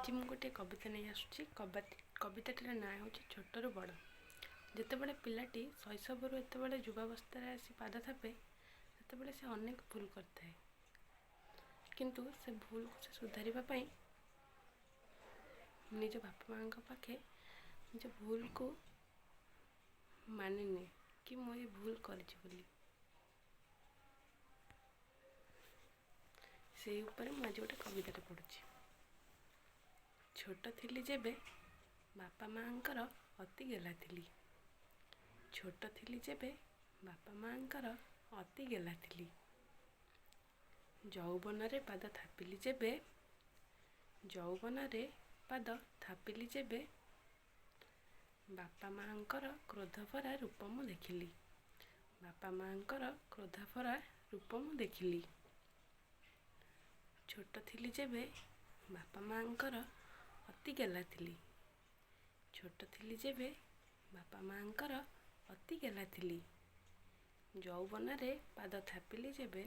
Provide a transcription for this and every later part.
आज ମୁଁ गोटे कविता नहीं आसुची। कविताटीर ना हूँ छोटू बड़। जितेबाला पिलाटी शैशवर एत युवावस्था आसी पाद थापे से से अनेक भूल करता है, किंतु से भूल को से सुधारवाई निज बापा माँ पाखे निज भूल को मानिने कि मु ये भूल करी से ऊपर मुझे गोटे कविता पढ़ुची। छोट थिली जेबे बापा माँकर अति गेला थिली। छोट थिली जेबे बापा माँकर अति गेला थिली। यौवन रे पाद थापिली जेबे यौवन रे पाद थापिली जेबे बापा माँकर क्रोध भरा रूप मु देखिली। बापा माँकर क्रोध भरा रूप मु देखिली। छोट थिली जेबे बापा माँकर अति गेला थिली। छोट थिली जेबे बापा माँकर अति गेला थिली। यौवन रे पाद थापिली जेबे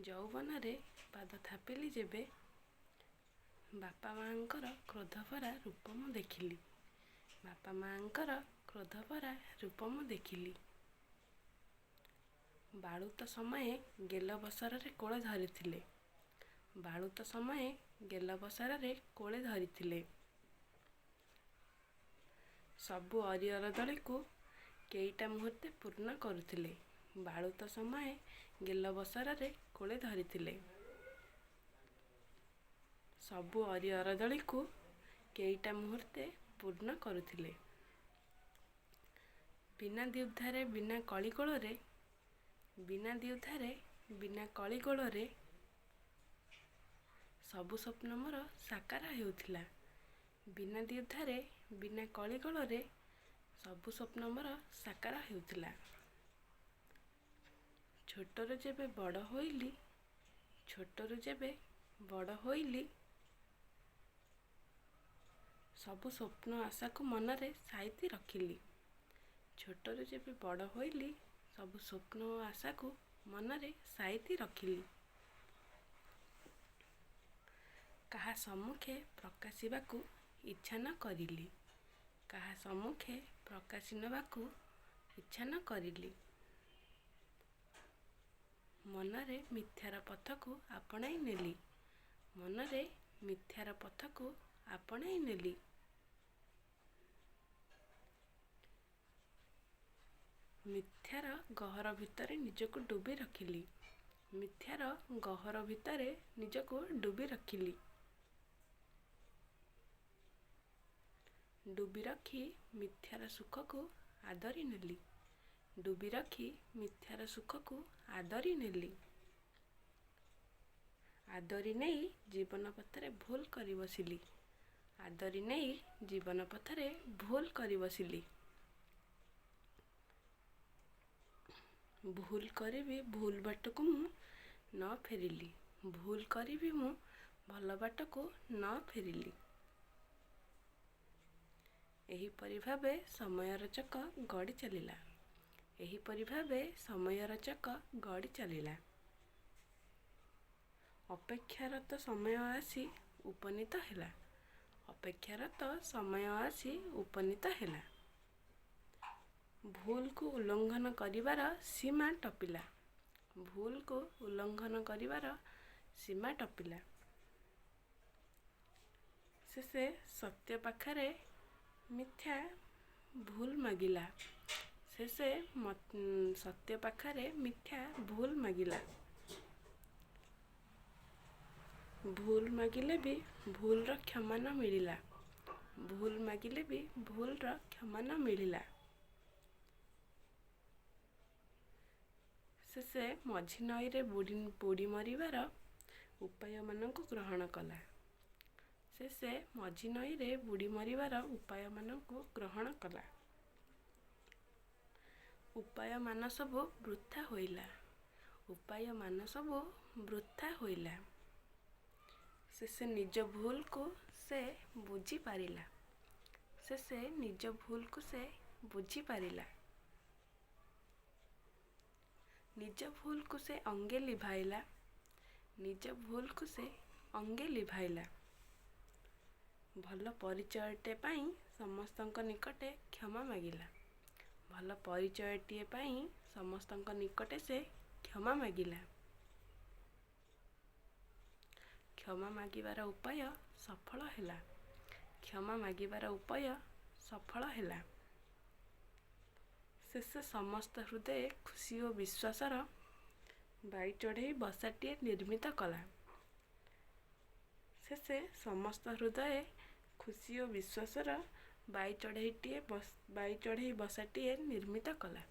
यौवन रे पाद थापिली जेबे बापा माँकर क्रोध भरा रूप मु देखिली। बापा माँकर क्रोध भरा रूप मु देखिली। बालुत समय गेल बसर रे कोले धरिथिले। बालुत समय गेल बसर रे कोले धरिथिले। सबु अरियर दली को केईटा मुहूर्ते पूर्ण करुथिले। बालुत समय गेल बसर रे कोले धरिथिले। सबु अरियर दली को केईटा मुहूर्ते पूर्ण करुथिले। बिना द्युधारे बिना कलिकोଳରେ बिना द्युधारे बिना कलिकोଳରେ सबु स्वप्न मोर साकार हेउथिला। बिना द्युधारे बिना कलिकोଳରେ सबु स्वप्न मोर साकार हेउथिला। छोटरू जेबे बड़ होइली छोटरू जेबे बड़ होइली सबु स्वप्न आशा को मनरे साइती रखिली। छोटरू जेबे बड़ होइली सबु स्वप्न आशा को मनरे साइती रखिली। कहा सम्मुखे प्रकाशिबाकू इच्छा न करिली। कहा सम्मुखे प्रकाशी नबाकू इच्छा न करिली। मनरे मिथ्यार पथकू आपणाई नेली। मनरे मिथ्यार पथकू आपणाई नेली। मिथ्यार गहर भितरे निजको डुबी रखिली। मिथ्यार गहर भितरे निजको डुबी रखिली। डुबी रखी मिथ्यार सुख को आदरी नेली। डुबी रखी मिथ्यार सुख को आदरी नेली। आदरी नहीं जीवन पथरे भूल करी बसिली। आदरी नहीं जीवन पथरे भूल करी बसिली। भूल करी भी भूल बाट को मु न फेरिली। भूल करी भी मु भल बाट को न फेरिली। एहीपरि भावे समयर चक गड़ी चलिला। एहीपरि भावे समयर चक गड़ी चलिला। अपेक्षारत समय आसी उपनीत हैला। अपेक्षारत समय आसी उपनीत हैला। भूल को उल्लंघन करिवार सीमा टपिला। भूल को उल्लंघन करिवार सीमा टपिला। से सत्य पाखरे मिथ्या भूल मागिला। से सत्य पाखरे मिथ्या भूल मागिला। भूल मागिले भी भूल र क्षमा न मिलिला। भूल मागिले भी भूल र क्षमा न मिलिला। से मझी नई रे बुड़ी मरिवार उपाय मानक ग्रहण कला। से मझी नई रे बुड़ी मरिवार उपाय मानक ग्रहण कला। उपाय मान सब वृथा होइला। उपाय मान सब वृथा होइला। से निज भूल को से बुझी पारिला। से निज भूल को से बुझी पारिला। निज भूल को से अंगे लिभाइला। निज भूल को से अंगे लिभाइला। ଭଲ ପରିଚୟଟେ ପାଇଁ ସମସ୍ତଙ୍କ ନିକଟେ କ୍ଷମା ମାଗିଲା। ଭଲ ପରିଚୟଟିଏ ପାଇଁ ସମସ୍ତଙ୍କ ନିକଟେ ସେ କ୍ଷମା ମାଗିଲା। କ୍ଷମା ମାଗିବାର ଉପାୟ ସଫଳ ହେଲା। କ୍ଷମା ମାଗିବାର ଉପାୟ ସଫଳ ହେଲା। ଶେଷେ ସମସ୍ତ ହୃଦୟରେ ଖୁସି ଓ ବିଶ୍ୱାସର ବାଇ ଚଢ଼େଇ ବସାଟିଏ ନିର୍ମିତ କଲା। ଶେଷେ ସମସ୍ତ ହୃଦୟରେ ଖୁସି ଓ ବିଶ୍ୱାସର ବାଇ ଚଢ଼େଇ ବସାଟିଏ ନିର୍ମିତ କଲା।